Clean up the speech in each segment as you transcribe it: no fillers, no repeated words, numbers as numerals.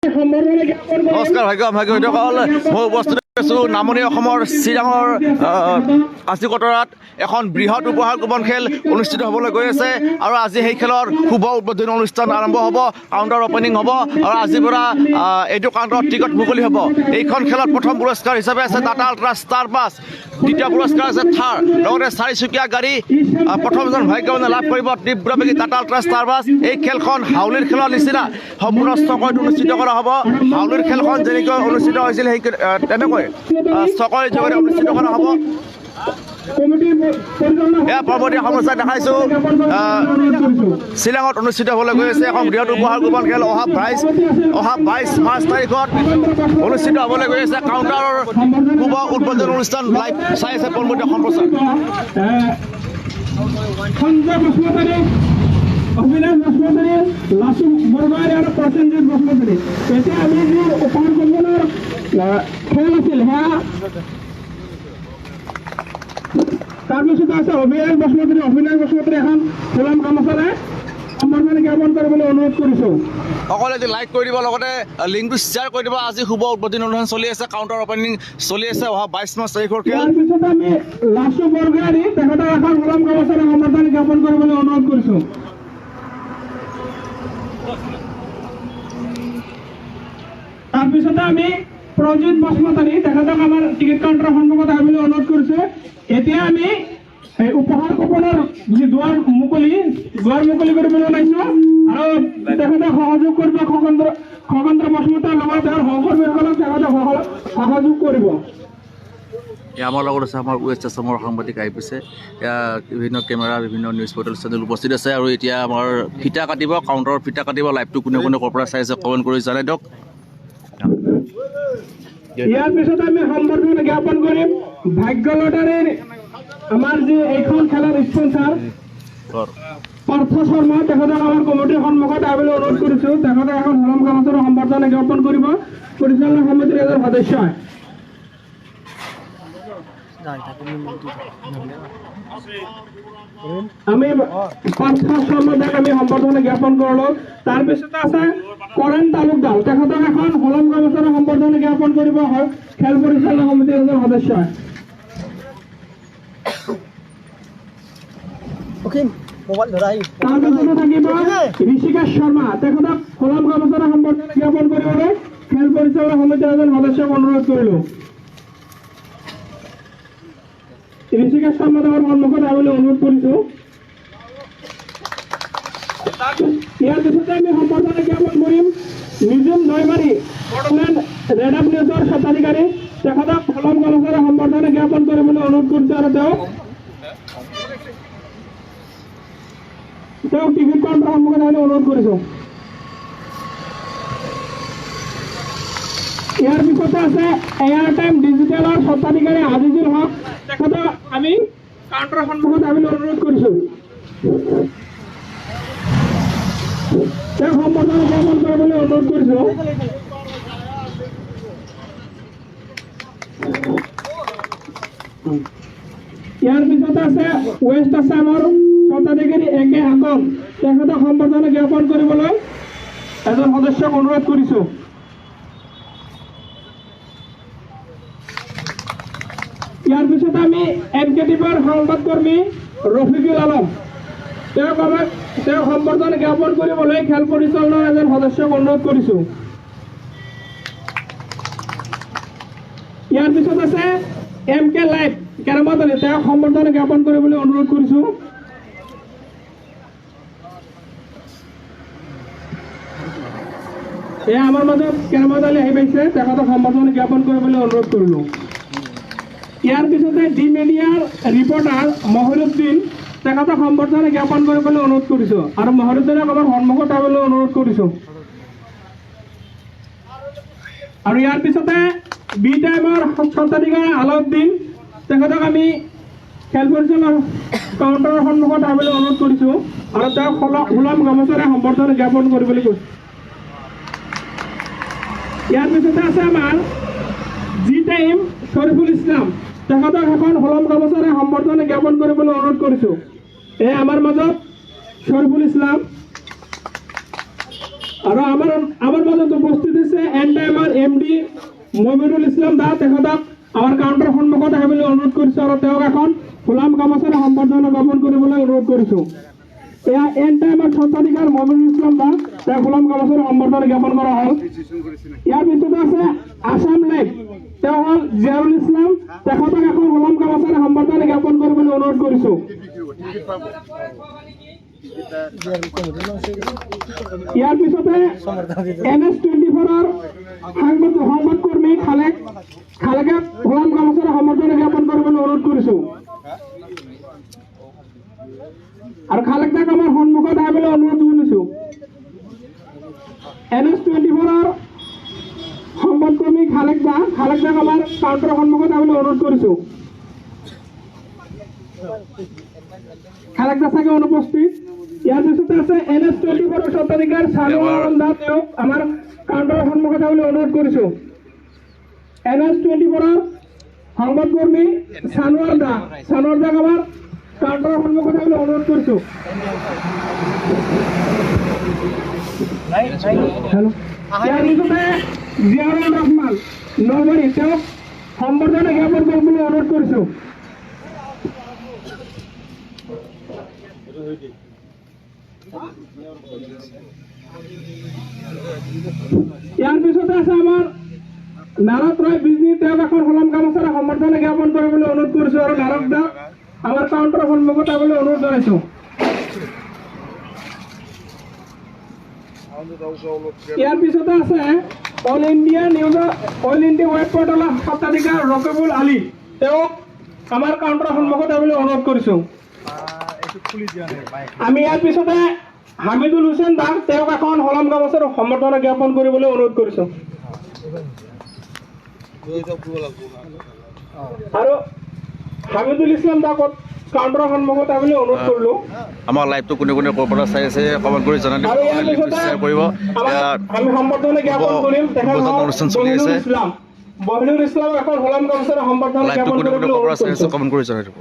নমস্কাৰ ভাগ্যসকল মই উপস্থিত আছোঁ নামনি অসমৰ চিৰাঙৰ কাঁচি কটৰাত এখন বৃহৎ উপহাৰ কুপন খেল অনুষ্ঠিত হ'বলৈ গৈ আছে আৰু আজি সেই খেলৰ শুভ উদ্বোধনী অনুষ্ঠান আৰম্ভ হ'ব কাউণ্টাৰ অপেনিং হ'ব আৰু আজিৰ পৰা এইটো কাউণ্টাৰত টিকট মুকলি হ'ব এইখন খেলত প্ৰথম পুৰস্কাৰ হিচাপে আছে টাটা আল্ট্ৰা ষ্টাৰ বাছ দ্বিতীয় পুৰস্কাৰ আছে থাৰ লগতে চাৰিচকীয়া গাড়ী প্ৰথমজন ভাগ্যৱানে লাভ কৰিব তীব্ৰবেগী টাটা আল্ট্ৰা ষ্টাৰ বাছ এই খেলখন হাউলিৰ খেলৰ নিচিনা সম্পূৰ্ণ ষ্টকত অনুষ্ঠিত কৰা হ'ব হাউলিৰ খেলখন যেনেকৈ অনুষ্ঠিত হৈছিল সেই তেনেকৈ ষ্টকৰ যোগেৰে অনুষ্ঠিত কৰা হ'ব এয়া পৰৱৰ্তী সমস্যা দেখাইছোঁ শ্বিলঙত অনুষ্ঠিত হ'বলৈ গৈ আছে এখন বৃহৎ উপহাৰ কুপন খেল অহা 22 মাৰ্চ তাৰিখত অনুষ্ঠিত হ'বলৈ গৈ আছে কাউণ্টাৰৰ শুভ উদ্বোধনী অনুষ্ঠান লাইভ চাই আছে পৰৱৰ্তী সম্প্ৰচাৰ অভিনাশ বসুমতাৰী লাচু বৰগোহাঁই আৰু প্ৰসেনজিৎ বসুমতাৰী এতিয়া আমি যি উপহাৰ কুপনৰ খেল আছিল সেয়া তাৰপিছত আছে অভিনাশ বসুমতাৰী এখন ফুলাম গামোচাৰে সম্বৰ্ধনা জ্ঞাপন কৰিবলৈ অনুৰোধ কৰিছোঁ সকলোৱে লাইক কৰি দিব লগতে লিংকটো শ্বেয়াৰ কৰি দিব আজি শুভ উদ্বোধনী অনুষ্ঠান চলি আছে কাউণ্টাৰ অপেনিং চলি আছে অহা 22 মাৰ্চ তাৰিখৰ খেল তাৰপিছত আমি লাচু বৰগোহাঁই তেখেতৰ এখন ফুলাম গামোচাৰে সম্বৰ্ধনা জ্ঞাপন কৰিবলৈ অনুৰোধ কৰিছোঁ তাৰপিছতে আমি প্ৰজিত বসুমতাৰী তেখেতক আমাৰ টিকেট কাউণ্টাৰৰ সন্মুখত আহিবলৈ অনুৰোধ কৰিছোঁ এতিয়া আমি এই উপহাৰ কুপনৰ যি দুৱাৰ মুকলি কৰিবলৈ ওলাইছোঁ আৰু তেখেতক সহযোগ কৰিব খগেন্দ্ৰ বসুমতাৰীৰ লগত তেওঁৰ সহকৰ্মীসকলক তেখেতক সহযোগ কৰিব আমাৰ লগত আছে আমাৰ ৱেষ্ট আছামৰ সাংবাদিক আহি পিছে এয়া বিভিন্ন কেমেৰা বিভিন্ন নিউজ পৰ্টেল চেনেল উপস্থিত আছে আৰু এতিয়া আমাৰ ফিটা কাটিব কাউণ্টাৰৰ ফিটা কাটিব লাইভটো কোনে কোনে ক'ৰ পৰা চাই আছে কমেণ্ট কৰি জনাই দিয়ক ইয়াৰ পিছত আমি সম্বৰ্ধনা জ্ঞাপন কৰিম ভাগ্য লটাৰীৰ আমাৰ যি এইখন খেলৰ স্পনচাৰ পাৰ্থ শৰ্মা তেখেতক আমাৰ কমিটিৰ সন্মুখত আহিবলৈ অনুৰোধ কৰিছোঁ তেখেতে এখন হলম গামোচাৰ সম্বৰ্ধনা জ্ঞাপন কৰিব পৰিচালনা সমিতিৰ এজন সদস্য আমি পাৰ্থ শৰ্মাক আমি সম্বৰ্ধনা জ্ঞাপন কৰিলোঁ তাৰপিছতে আছে কৰেণ তালুকদাৰ তেখেতক এখন হলম গামোচাৰ সম্বৰ্ধনা জ্ঞাপন কৰিব খেল পৰিচালনা সমিতিৰ এজন সদস্য তাৰপিছতে থাকিব ঋষিকেশ শৰ্মা তেখেতক হলম গামোচাৰ সম্বৰ্ধনা জ্ঞাপন কৰিবলৈ খেল পৰিচালনা সমিতিৰ এজন সদস্যক অনুৰোধ কৰিলোঁ ঋষিকেশ শৰ্মা তেওঁৰ সন্মুখত আহিবলৈ অনুৰোধ কৰিছোঁ ইয়াৰ পিছতে আমি সম্বৰ্ধনা জ্ঞাপন কৰিম নিজুম নৈমাৰী বড়োলেণ্ড ৰেড আপ নিউজৰ স্বত্বাধিকাৰী তেখেতক হলম গামোচাৰে সম্বৰ্ধনা জ্ঞাপন কৰিবলৈ অনুৰোধ কৰিছোঁ আৰু তেওঁক টিভিত কাউণ্টাৰৰ সন্মুখত আহিবলৈ অনুৰোধ কৰিছোঁ ইয়াৰ পিছতে আছে এয়াৰ টাইম ডিজিটেলৰ স্বত্বাধিকাৰী আজিজুল হক তেখেতক আমি কাউণ্টাৰৰ সন্মুখত আহিবলৈ অনুৰোধ কৰিছোঁ তেওঁক সম্বৰ্ধনা জ্ঞাপন কৰিবলৈ অনুৰোধ কৰিছোঁ ইয়াৰ পিছতে আছে ৱেষ্ট আছামৰ স্বত্বাধিকাৰী একে হাকম তেখেতক সম্বৰ্ধনা জ্ঞাপন কৰিবলৈ এজন সদস্যক অনুৰোধ কৰিছোঁ ইয়াৰ পিছতে আমি এনকেটিভৰ সংবাদকৰ্মী ৰফিকুল আলম তেওঁক সম্বৰ্ধনা জ্ঞাপন কৰিবলৈ খেল পৰিচালনাৰ এজন সদস্যক অনুৰোধ কৰিছোঁ ইয়াৰ পিছত আছে MK লাইভ কেৰামত আলী তেওঁক সম্বৰ্ধনা জ্ঞাপন কৰিবলৈ অনুৰোধ কৰিছোঁ এয়া আমাৰ মাজত কেৰামত আলী আহি পাইছে তেখেতক সম্বৰ্ধনা জ্ঞাপন কৰিবলৈ অনুৰোধ কৰিলোঁ ইয়াৰ পিছতে ডি মিডিয়াৰ ৰিপৰ্টাৰ মহিৰুদ্দিন তেখেতক সম্বৰ্ধনা জ্ঞাপন কৰিবলৈ অনুৰোধ কৰিছোঁ আৰু মহিৰুদ্দিনক আমাৰ সন্মুখত আহিবলৈ অনুৰোধ কৰিছোঁ আৰু ইয়াৰ পিছতে বি টাইমৰ স্বত্বাধিকাৰী আলাউদ্দিন তেখেতক আমি খেল পৰিচালনাৰ কাউণ্টাৰৰ সন্মুখত আহিবলৈ অনুৰোধ কৰিছোঁ আৰু তেওঁক হলম গামোচাৰে সম্বৰ্ধনা জ্ঞাপন কৰিবলৈ কৈছোঁ ইয়াৰ পিছতে আছে আমাৰ জি টাইম শৰীফুল ইছলাম তেখেতক এখন হলম গামোচাৰে সম্বৰ্ধনা জ্ঞাপন কৰিবলৈ অনুৰোধ কৰিছোঁ এই আমাৰ মাজত শৰীফুল ইছলাম আৰু আমাৰ মাজত উপস্থিত হৈছে মমিনুল ইছলাম দা তেখেতক আমাৰ কাউণ্টাৰ সন্মুখত আহিবলৈ অনুৰোধ কৰিছোঁ আৰু তেওঁক এখন ফুলাম গামোচাৰে সম্বৰ্ধনা জ্ঞাপন কৰিবলৈ অনুৰোধ কৰিছোঁ। এয়া এন টাইমৰ স্বত্বাধিকাৰ মমিনুল ইছলাম দা তেওঁ ফুলাম গামোচাৰে সম্বৰ্ধনা জ্ঞাপন কৰা হ'ল। ইয়াৰ পিছতে আছে আছাম লাইফ তেওঁ হ'ল জিয়াৰুল ইছলাম তেখেতক এখন ফুলাম গামোচাৰে সম্বৰ্ধনা জ্ঞাপন কৰিবলৈ অনুৰোধ কৰিছোঁ। ইয়াৰ পিছতে NS24 সংবাদকৰ্মী খালেকে ফুলাম গামোচাৰে সম্বৰ্ধনা জ্ঞাপন কৰিবলৈ অনুৰোধ কৰিছোঁ আৰু খালেকদাক আমাৰ সন্মুখত আহিবলৈ অনুৰোধ কৰিছোঁ। NS24 সংবাদকৰ্মী খালেকদাক আমাৰ কাউণ্টাৰৰ সন্মুখত আহিবলৈ অনুৰোধ কৰিছোঁ। খালেকদা চাগে অনুপস্থিত। ইয়াৰ পিছতে আছে NS24 স্বত্বাধিকাৰ চানুৱাৰ দা তেওঁক আমাৰ কাউণ্টাৰৰ সন্মুখত আহিবলৈ অনুৰোধ কৰিছোঁ। NS24 সংবাদকৰ্মী চানুৱাৰ দাক আমাৰ কাউণ্টাৰৰ সন্মুখত আহিবলৈ অনুৰোধ কৰিছোঁ। ইয়াৰ পিছতে জিয়াউৰ ৰহমান নলবাৰী তেওঁক সম্বৰ্ধনা জ্ঞাপন কৰিবলৈ অনুৰোধ কৰিছোঁ। ইয়াৰ পিছতে আছে আমাৰ নাৰদ ৰয় বিজনী তেওঁক এখন ফুলাম গামোচাৰে সম্বৰ্ধনা জ্ঞাপন কৰিবলৈ অনুৰোধ কৰিছোঁ আৰু নাৰদ দাক আমাৰ কাউণ্টাৰৰ সন্মুখত আহিবলৈ অনুৰোধ জনাইছোঁ। ইয়াৰ পিছতে আছে অল ইণ্ডিয়া ৱেব পৰ্টেলৰ স্বত্বাধিকাৰ ৰকিবুল আলী তেওঁক আমাৰ কাউণ্টাৰৰ সন্মুখত আহিবলৈ অনুৰোধ কৰিছোঁ। আমি ইয়াৰ পিছতে হামিদুল হুছেইন দাক তেওঁক এখন ফুলাম গামোচাৰ সম্বৰ্ধনা জ্ঞাপন কৰিবলৈ অনুৰোধ কৰিছোঁ আৰু হামিদুল ইছলাম দাক কাউণ্টাৰৰ সন্মুখত আহিবলৈ অনুৰোধ কৰিলোঁ। আমাৰ লাইভটো কোনে কোনে ক'ৰ পৰা চাই আছে কমেণ্ট কৰি জনাই দিব, শ্বেয়াৰ কৰিব। আমি সম্বৰ্ধনা জ্ঞাপন কৰিম অনুষ্ঠান চলি আছে। বহিনুল ইছলাম এখন ফুলাম গামোচাৰ সম্বৰ্ধনা লাইভটো জ্ঞাপন কোনে কোনে কৰিবলৈ ক'ৰ পৰা অনুৰোধ চাই আছে কৰিছোঁ। কমেণ্ট কৰি জনাই দিব।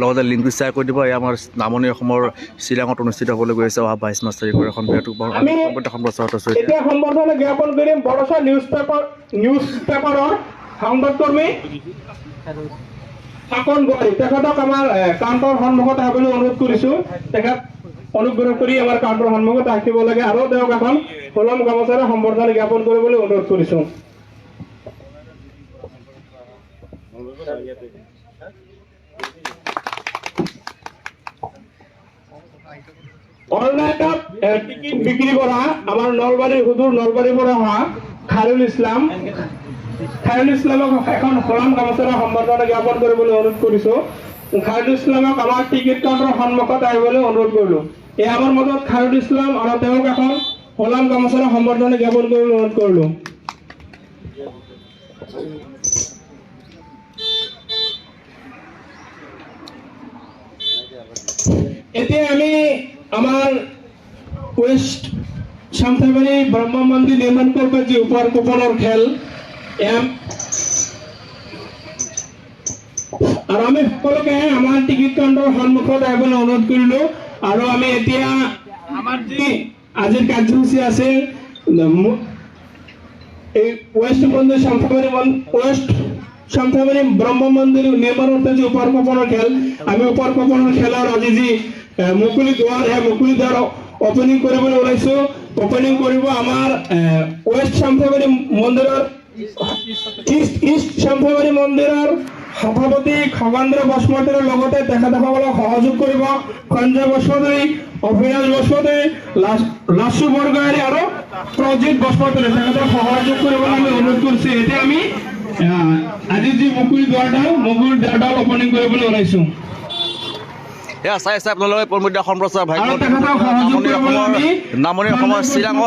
লগতে লিংকটো শ্বেয়াৰ কৰি দিব। এয়া আমাৰ নামনি অসমৰ চিৰাঙত অনুষ্ঠিত হ'বলৈ গৈ আছে অহা 22 মাৰ্চ তাৰিখৰ এখন বৃহৎ সম্প্ৰচাৰত আছোঁ। এতিয়া সম্বৰ্ধনা জ্ঞাপন কৰিম বড়োচা নিউজ পেপাৰৰ সংবাদকৰ্মী শাকন গোহাঁই তেখেতক আমাৰ কাউণ্টাৰৰ সন্মুখত আহিবলৈ অনুৰোধ কৰিছোঁ। তেখেত অনুগ্ৰহ কৰি আমাৰ কাউণ্টাৰৰ সন্মুখত আহিব লাগে আৰু তেওঁক এখন ফুলাম গামোচাৰে সম্বৰ্ধনা জ্ঞাপন কৰিবলৈ অনুৰোধ কৰিছোঁ। অনলাইনত টিকিট বিক্ৰী কৰা আমাৰ সুদূৰ নলবাৰীৰ পৰা অহা খায়ৰুল ইছলামক এখন ফুলাম গামোচাৰে সম্বৰ্ধনা জ্ঞাপন কৰিবলৈ অনুৰোধ কৰিছোঁ। খায়ৰুল ইছলামক আমাৰ টিকিট কাউণ্টাৰৰ সন্মুখত আহিবলৈ অনুৰোধ কৰিলোঁ। এই আমাৰ মাজত খায়ৰুল ইছলাম আৰু তেওঁক এখন ফুলাম গামোচাৰে সম্বৰ্ধনা জ্ঞাপন কৰিবলৈ অনুৰোধ কৰিলোঁ। এতিয়া আমি আমাৰ ৱেষ্ট চামথাবাৰী ব্ৰহ্ম মন্দিৰ নিৰ্মাণ কল্পত যি উপহাৰ কুপনৰ খেল আৰু আমি সকলোকে আমাৰ টিকিট কাউণ্টাৰৰ সন্মুখত আহিবলৈ অনুৰোধ কৰিলোঁ। আৰু আমি এতিয়া আমাৰ যি আজিৰ কাৰ্যসূচী আছে এই ৱেষ্ট চামথাবাৰী ব্ৰহ্ম মন্দিৰ নিৰ্মাণৰ যি উপহাৰ কুপনৰ খেল, আমি উপহাৰ কুপনৰ খেলৰ আজি যি মুকলি দুৱাৰ সেই মুকলি দুৱাৰ অপেনিং কৰিবলৈ ওলাইছোঁ। অপেনিং কৰিব আমাৰ ৱেষ্ট চামথাবাৰী মন্দিৰৰ ইষ্ট চামথাবাৰী মন্দিৰৰ সভাপতি খগেন্দ্ৰ বসুমতাৰীৰ লগতে তেখেতসকলক সহযোগ কৰিব সঞ্জয় বসুমতাৰী, অভিনাশ বসুমতাৰী, লাচু বৰগোহাঁই আৰু প্ৰজিত বসুমতাৰী তেখেতক সহযোগ কৰিবলৈ আমি অনুৰোধ কৰিছোঁ। এতিয়া আমি আজি যি মুকলি দুৱাৰডাল অপেনিং কৰিবলৈ ওলাইছোঁ। এয়া চাই আছে আপোনালোকে প্ৰমোদা সম্প্ৰচাৰ ভাগ্য নামনি অসমৰ চিৰাঙত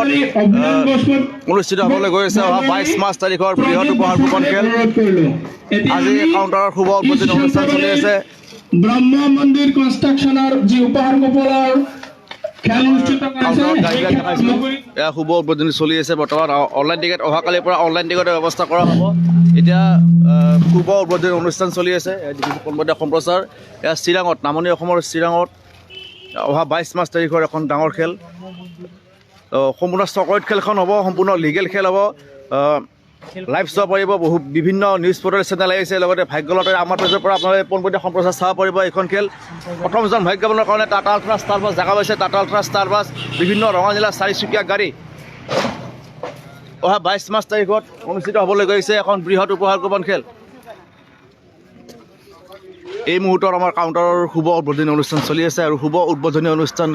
অনুষ্ঠিত হ'বলৈ গৈ আছে অহা 22 মাৰ্চ তাৰিখৰ বৃহৎ উপহাৰ কুপন খেল। আজি কাউণ্টাৰৰ শুভ উদ্বোধনী অনুষ্ঠান চলি আছে। ব্ৰহ্ম মন্দিৰ কনষ্ট্ৰাকশ্যনৰ যি উপহাৰ কুপনৰ খেল অনুষ্ঠিত এয়া শুভ উদ্বোধনী চলি আছে বৰ্তমান। অনলাইন টিকেট অহাকালিৰ পৰা অনলাইন টিকেটৰ ব্যৱস্থা কৰা হ'ব। এতিয়া শুভ উদ্বোধনী অনুষ্ঠান চলি আছে প্ৰমোদা সম্প্ৰচাৰ। এয়া চিৰাঙত নামনি অসমৰ চিৰাঙত অহা 22 মাৰ্চ তাৰিখৰ এখন ডাঙৰ খেল। সম্পূৰ্ণ চকৰিত খেলখন হ'ব, সম্পূৰ্ণ লিগেল খেল হ'ব। লাইভ চাব পাৰিব। বিভিন্ন নিউজ পৰ্টেল চেনেল আহিছে, লগতে ভাগ্য লটাৰী আমাৰ পেজৰ পৰা আপোনালোকে পোনপটীয়া সম্প্ৰচাৰ চাব পাৰিব এইখন খেল। প্ৰথমজন ভাগ্যৱানৰ কাৰণে টাটা আল্ট্ৰা ষ্টাৰ বাছ জেগা পাইছে। টাটা আল্ট্ৰা ষ্টাৰ বাছ বিভিন্ন ৰঙা নীলা 4-চকীয়া গাড়ী অহা 22 মাৰ্চ তাৰিখত অনুষ্ঠিত হ'বলৈ গৈছে এখন বৃহৎ উপহাৰ কুপন খেল। এই মুহূৰ্তত আমাৰ কাউণ্টাৰৰ শুভ উদ্বোধনী অনুষ্ঠান চলি আছে আৰু শুভ উদ্বোধনী অনুষ্ঠান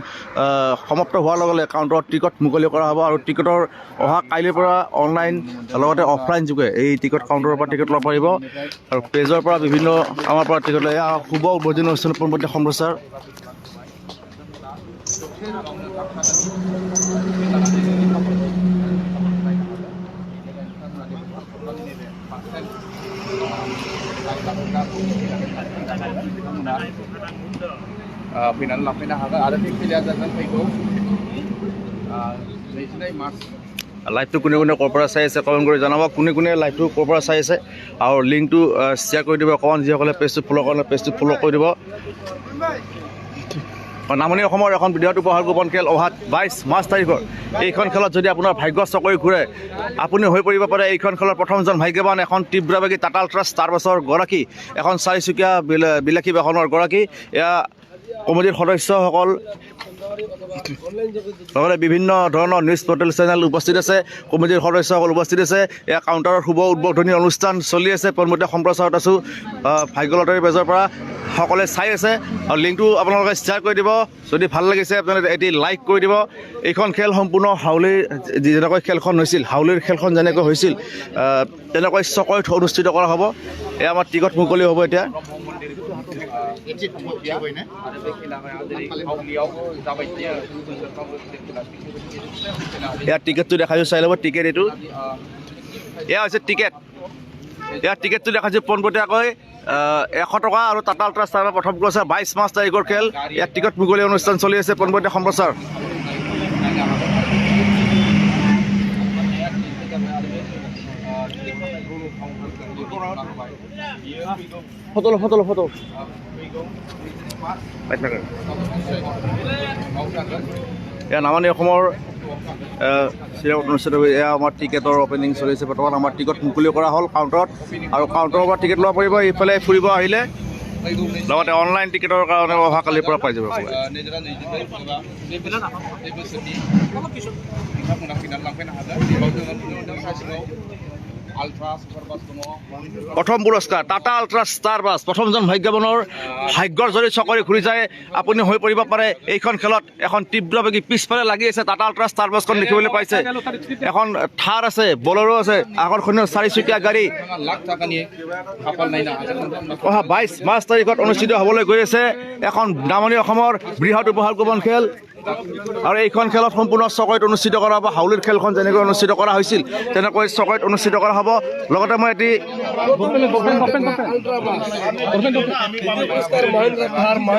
সমাপ্ত হোৱাৰ লগে লগে কাউণ্টাৰত টিকট মুকলি কৰা হ'ব আৰু টিকটৰ অহা কাইলৈৰ পৰা অনলাইন লগতে অফলাইন যোগে এই টিকট কাউণ্টাৰৰ পৰা টিকট ল'ব পাৰিব আৰু পেজৰ পৰা বিভিন্ন আমাৰ পৰা টিকট লৈ শুভ উদ্বোধনী অনুষ্ঠানৰ পোনপটীয়া সম্প্ৰচাৰ। फैनानै लांफैनो हागोन आरो बे खेलाया जागोन फैगौ 22 मार्च। লাইভটো কোনে কোনে ক'ৰ পৰা চাই আছে কমেণ্ট কৰি জনাব, কোনে কোনে লাইভটো ক'ৰ পৰা চাই আছে আৰু লিংকটো শ্বেয়াৰ কৰি দিব অকণমান। যিসকলে পেজটো ফ'ল' কৰে পেজটো ফ'ল' কৰি দিব। নামনি অসমৰ এখন বৃহৎ উপহাৰ কুপন খেল অহা 22 মাৰ্চ তাৰিখৰ এইখন খেলত যদি আপোনাৰ ভাগ্য চকৰি ঘূৰে আপুনি হৈ পৰিব পাৰে এইখন খেলৰ প্ৰথমজন ভাগ্যৱান। এখন তীব্ৰবেগী টাটা আল্ট্ৰা ষ্টাৰ বাছৰ গৰাকী, এখন 4-চকীয়া বিলাসী বাহনৰ গৰাকী। এয়া কমিটিৰ সদস্যসকল লগতে বিভিন্ন ধৰণৰ নিউজ পৰ্টেল চেনেল উপস্থিত আছে, কমিটিৰ সদস্যসকল উপস্থিত আছে। এয়া কাউণ্টাৰৰ শুভ উদ্বোধনী অনুষ্ঠান চলি আছে। পোনপটীয়া সম্প্ৰচাৰত আছোঁ ভাগ্য লটাৰী পেজৰ পৰা। সকলোৱে চাই আছে আৰু লিংকটো আপোনালোকে শ্বেয়াৰ কৰি দিব। যদি ভাল লাগিছে আপোনালোকে এটি লাইক কৰি দিব। এইখন খেল সম্পূৰ্ণ হাউলিৰ যেনেকৈ খেলখন হৈছিল, হাউলিৰ খেলখন যেনেকৈ হৈছিল তেনেকৈ চকৰিত অনুষ্ঠিত কৰা হ'ব। এয়া আমাৰ টিকট মুকলি হ'ব এতিয়া। ইয়াৰ টিকেটটো দেখাইছোঁ, চাই ল'ব। টিকেট এইটো, এয়া হৈছে টিকেট। ইয়াৰ টিকেটটো দেখাইছোঁ পোনপটীয়াকৈ 100 টকা আৰু টাটা আল্ট্ৰা ষ্টাৰ প্ৰথম গৈছে 22 মাৰ্চ তাৰিখৰ খেল। ইয়াত টিকট মুকলি অনুষ্ঠান চলি আছে, পোনপটীয়া সম্প্ৰচাৰ। ফটো এয়া নামনি অসমৰ অনুষ্ঠিত এয়া আমাৰ টিকেটৰ অপেনিং চলিছে বৰ্তমান। আমাৰ টিকট মুকলি কৰা হ'ল কাউণ্টাৰত আৰু কাউণ্টাৰৰ পৰা টিকেট ল'ব পাৰিব। এইফালে ফুৰিব আহিলে লগতে অনলাইন টিকেটৰ কাৰণে অহা কালিৰ পৰা পাই যাব। প্ৰথম পুৰস্কাৰ টাটা আল্ট্ৰা ষ্টাৰ বাছ। প্ৰথমজন ভাগ্যৱানৰ ভাগ্যৰ যদি চকৰি ঘূৰি যায় আপুনি হৈ পৰিব পাৰে এইখন খেলত। এখন তীব্ৰবেগী পিছফালে লাগি আছে টাটা আল্ট্ৰা ষ্টাৰ বাছখন দেখিবলৈ পাইছে। এখন থাৰ আছে, বলেৰো আছে, আকৰ্ষণীয় 4-চকীয়া গাড়ী। অহা 22 মাৰ্চ তাৰিখত অনুষ্ঠিত হ'বলৈ গৈ আছে এখন নামনি অসমৰ বৃহৎ উপহাৰ কুপন খেল আৰু এইখন খেলত সম্পূৰ্ণ চকৰিত অনুষ্ঠিত কৰা হ'ব। হাউলিৰ খেলখন যেনেকৈ অনুষ্ঠিত কৰা হৈছিল তেনেকৈ চকৰিত অনুষ্ঠিত কৰা হ'ব। লগতে মই এটি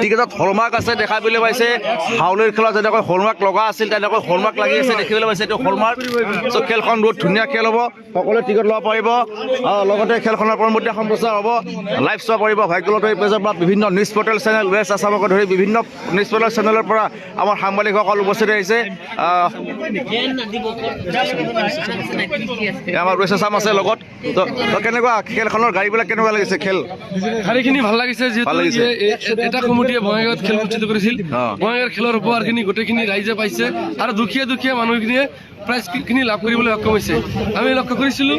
টিকেটত হলমাৰ্ক আছে দেখাবলৈ পাইছে। হাউলিৰ খেলত যেনেকৈ হলমাৰ্ক লগা আছিল তেনেকৈ হলমাৰ্ক লাগি আছে দেখিবলৈ পাইছে। এইটো হলমাৰ্ক। চ' খেলখন বহুত ধুনীয়া খেল হ'ব, সকলোৱে টিকেট ল'ব পাৰিব। লগতে খেলখনৰ পৰৱৰ্তী সম্প্ৰচাৰ হ'ব, লাইভ চাব পাৰিব ভাগ্য লটাৰী পেজৰ পৰা। বিভিন্ন নিউজ পৰ্টেল চেনেল, ৱেষ্ট আছামকে ধৰি বিভিন্ন নিউজ পৰ্টেল চেনেলৰ পৰা আমাৰ সাংবাদিকসকল উপস্থিত আহিছে। আমাৰ ৱেষ্ট আছাম আছে লগত। তো কেনেকুৱা খেলখনৰ গাড়ীবিলাক কেনেকুৱা লাগিছে? খেল গাড়ীখিনি ভাল লাগিছে, যিহেতু এটা কমিটিয়ে বঙাইগাঁৱত খেল অনুষ্ঠিত কৰিছিল। বঙাইগাঁৱৰ খেলৰ উপহাৰখিনি গোটেইখিনি ৰাইজে পাইছে আৰু দুখীয়া মানুহখিনিয়ে প্ৰাইজখিনি লাভ কৰিবলৈ সক্ষম হৈছে। আমি লক্ষ্য কৰিছিলোঁ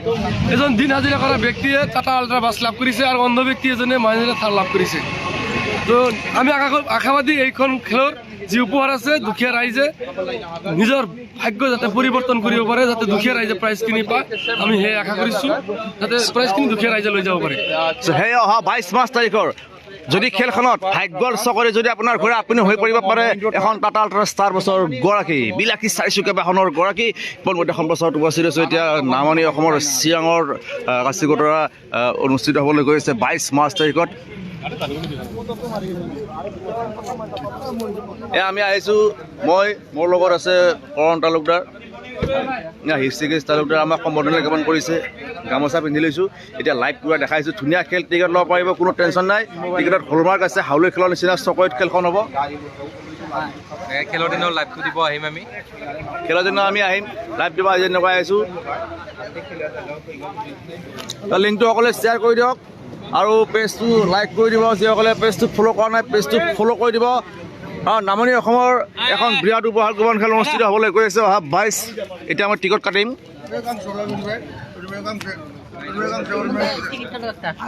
এজন দিন হাজিৰা কৰা ব্যক্তিয়ে টাটা আল্ট্ৰা বাছ লাভ কৰিছে আৰু অন্ধ ব্যক্তি এজনে মাহিন্দ্ৰা থাৰ লাভ কৰিছে। তো আমি আশাবাদী এইখন খেলৰ যি উপহাৰ আছে দুখীয়া ৰাইজে নিজৰ ভাগ্য যাতে পৰিৱৰ্তন কৰিব পাৰে, যাতে দুখীয়া ৰাইজে প্ৰাইজখিনি পায়। আমি সেই আশা কৰিছোঁ যাতে প্ৰাইজখিনি দুখীয়া ৰাইজে লৈ যাব পাৰে। সেই অহা 22 মাৰ্চ তাৰিখৰ যদি খেলখনত ভাগ্যৰ চকৰি যদি আপোনাৰ ঘূৰে আপুনি হৈ পৰিব পাৰে এখন টাটা আল্ট্ৰা ষ্টাৰ বাছৰ গৰাকী, বিলাসী 4-চকীয়া বাহনৰ গৰাকী। পোনপটীয়া সম্প্ৰচাৰত উপস্থিত আছোঁ এতিয়া নামনি অসমৰ চিৰাঙৰ কাচিকতৰা অনুষ্ঠিত হ'বলৈ গৈ আছে 22 মাৰ্চ তাৰিখত। আমি আহিছোঁ, মোৰ লগত আছে কৰণ তালুকদাৰ, হিষ্ট্ৰিকেশ তালুকদাৰ। আমাক সম্বৰ্ধনা জ্ঞাপন কৰিছে, গামোচা পিন্ধি লৈছোঁ। এতিয়া লাইভ পুৰা দেখাইছোঁ, ধুনীয়া খেল, টিকেট ল'ব পাৰিব, কোনো টেনশ্যন নাই। টিকেটত হলমাৰ্ক আছে, হাউলিৰ খেলৰ নিচিনা চকৰিত খেলখন হ'ব। খেলৰ দিনৰ লাইভটো দিব আহিম আমি খেলৰ দিনা আমি আহিম লাইভ দিব আজি এনেকুৱা আহিছোঁ লিংকটো সকলোৱে শ্বেয়াৰ কৰি দিয়ক আৰু পেজটো লাইক কৰি দিব যিসকলে পেজটো ফ'ল' কৰা নাই পেজটো ফ'ল' কৰি দিব আৰু নামনি অসমৰ এখন বৃহৎ উপহাৰ গোপন খেল অনুষ্ঠিত হ'বলৈ গৈ আছে অহা 22 এতিয়া মই টিকট কাটিম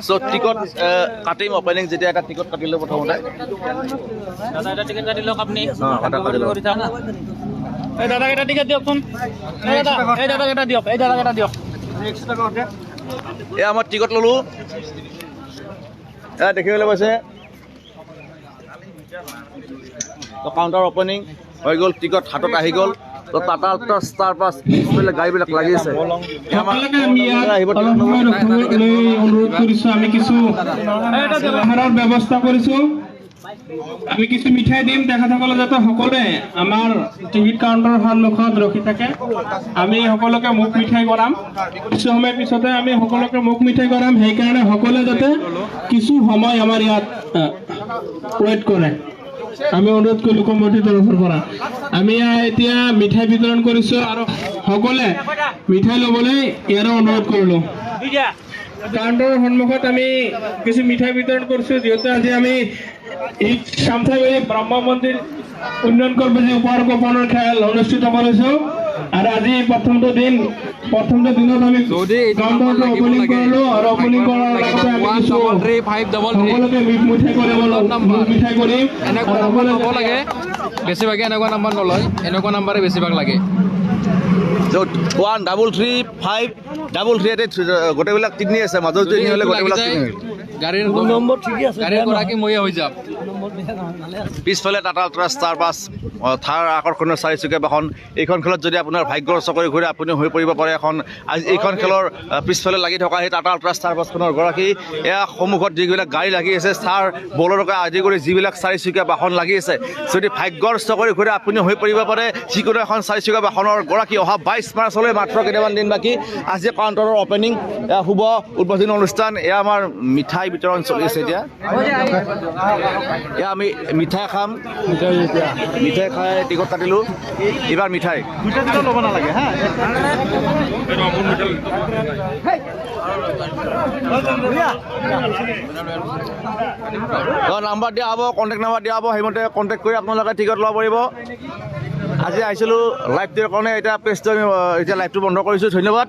চ' টিকট কাটিম অপেনিং যেতিয়া এটা টিকট কাটিলোঁ প্ৰথমতে দাদা এটা টিকেট কাটি লওক আপুনি এই দাদাক এটা টিকেট দিয়কচোন দাদাক এটা দিয়ক এই আমাৰ টিকট ল'লোঁ এয়া দেখিবলৈ পাইছে কাউণ্টাৰ অপেনিং হৈ গ'ল টিকট হাতত আহি গ'ল তো টাটা আল্ট্ৰা ষ্টাৰ পাছ গাড়ীবিলাক লাগি আছে সকলোকে আমি ইয়াত অলপ সময় ৰখিবলৈ অনুৰোধ কৰিছোঁ আমি কিছু আহাৰৰ ব্যৱস্থা কৰিছোঁ আমি কিছু মিঠাই দিম তেখেতসকলে যাতে সকলোৱে আমাৰ টিকেট কাউণ্টাৰৰ সন্মুখত ৰখি থাকে আমি সকলোকে মুখ মিঠাই কৰাম কিছু সময় পিছতে আমি সকলোকে মুখ মিঠাই কৰাম সেইকাৰণে সকলোৱে যাতে কিছু সময় আমাৰ ইয়াত ৱেইট কৰে আমি অনুৰোধ কৰিলোঁ কমিটিৰ তৰফৰ পৰা আমি এতিয়া মিঠাই বিতৰণ কৰিছোঁ আৰু সকলোৱে মিঠাই ল'বলৈ ইয়াৰো অনুৰোধ কৰিলোঁ কাউণ্টাৰৰ সন্মুখত আমি কিছু মিঠাই বিতৰণ কৰিছোঁ যিহেতু আজি আমি চামথাইবাৰী ব্ৰহ্ম মন্দিৰ উন্নয়ন কৰ্মসূচী উপহাৰ গোপনৰ খেল অনুষ্ঠিত কৰিছোঁ আৰু আজি প্ৰথমটো দিনত আমি কাউণ্টাৰটো অপেনিং কৰিলোঁ আৰু অপেনিং কৰাৰ লগতে আমি কিছু সকলোকে মিঠাই কৰিম লাগে বেছিভাগে এনেকুৱা নাম্বাৰ নলয় এনেকুৱা নাম্বাৰে বেছিভাগ লাগে য'ত 1335333 গোটেইবিলাক তিনি আছে মাজত যদি হ'লে গোটেইবিলাক গাড়ীৰ নম্বৰ ঠিকে আছে গাড়ীৰ গৰাকী ময়ে হৈ যাম পিছফালে টাটা আল্ট্ৰা ষ্টাৰ বাছ থাৰ আকৰ্ষণীয় চাৰিচকীয়া বাহন এইখন খেলত যদি আপোনাৰ ভাগ্যৰ চকৰি ঘূৰে আপুনি হৈ পৰিব পাৰে এখন আজি এইখন খেলৰ পিছফালে লাগি থকা সেই টাটা আল্ট্ৰা ষ্টাৰ বাছখনৰ গৰাকী এয়া সন্মুখত যিবিলাক গাড়ী লাগি আছে থাৰ বলৰকে আদি কৰি যিবিলাক চাৰিচকীয়া বাহন লাগি আছে যদি ভাগ্যৰ চকৰি ঘূৰে আপুনি হৈ পৰিব পাৰে যিকোনো এখন চাৰিচকীয়া বাহনৰ গৰাকী অহা 22 মাৰ্চলৈ মাত্ৰ কেইটামান দিন বাকী আজি কাউণ্টাৰৰ অপেনিং এয়া শুভ উদ্বোধনী অনুষ্ঠান এয়া আমাৰ মিঠাই বিতৰণ চলি আছে এতিয়া এয়া আমি মিঠাই খাম মিঠাই খাই টিকট কাটিলোঁ এইবাৰ মিঠাই ল'ব নালাগে হা নাম্বাৰ দিয়া হ'ব কণ্টেক্ট নাম্বাৰ দিয়া হ'ব সেইমতে কণ্টেক্ট কৰি আপোনালোকে টিকট ল'ব পাৰিব আজি আহিছিলোঁ লাইভ দিয়াৰ কাৰণে এতিয়া পেজটো আমি এতিয়া লাইভটো বন্ধ কৰিছোঁ ধন্যবাদ